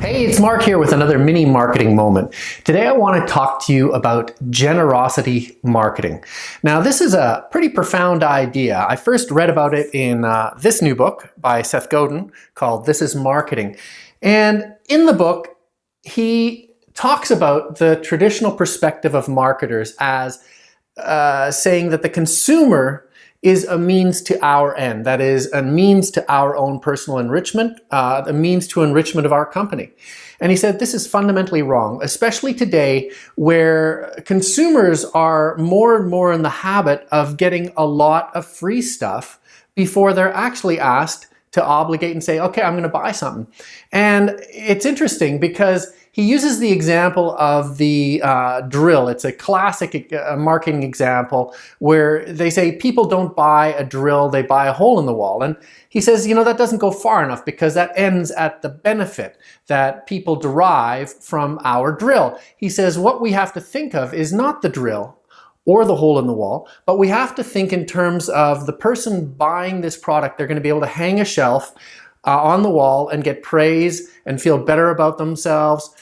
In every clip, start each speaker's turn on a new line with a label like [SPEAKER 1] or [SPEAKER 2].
[SPEAKER 1] Hey, it's Mark here with another mini marketing moment. Today I want to talk to you about generosity marketing. Now, this is a pretty profound idea. I first read about it in this new book by Seth Godin called This is Marketing. And in the book, he talks about the traditional perspective of marketers as saying that the consumer is a means to our end. That is, a means to our own personal enrichment, a means to enrichment of our company. And he said this is fundamentally wrong, especially today where consumers are more and more in the habit of getting a lot of free stuff before they're actually asked to obligate and say, okay, I'm going to buy something. And it's interesting because he uses the example of the drill. It's a classic marketing example where they say people don't buy a drill, they buy a hole in the wall. And he says, you know, that doesn't go far enough because that ends at the benefit that people derive from our drill. He says what we have to think of is not the drill or the hole in the wall, but we have to think in terms of the person buying this product. They're going to be able to hang a shelf on the wall and get praise and feel better about themselves.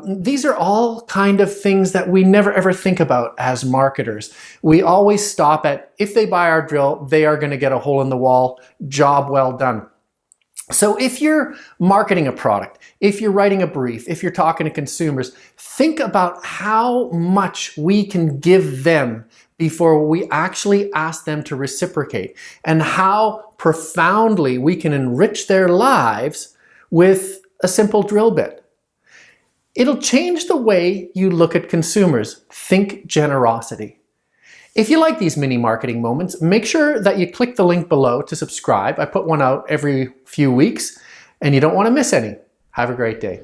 [SPEAKER 1] These are all kind of things that we never ever think about as marketers. We always stop at, if they buy our drill, they are going to get a hole in the wall, job well done. So if you're marketing a product, if you're writing a brief, if you're talking to consumers, think about how much we can give them before we actually ask them to reciprocate, and how profoundly we can enrich their lives with a simple drill bit. It'll change the way you look at consumers. Think generosity. If you like these mini marketing moments, make sure that you click the link below to subscribe. I put one out every few weeks and you don't want to miss any. Have a great day.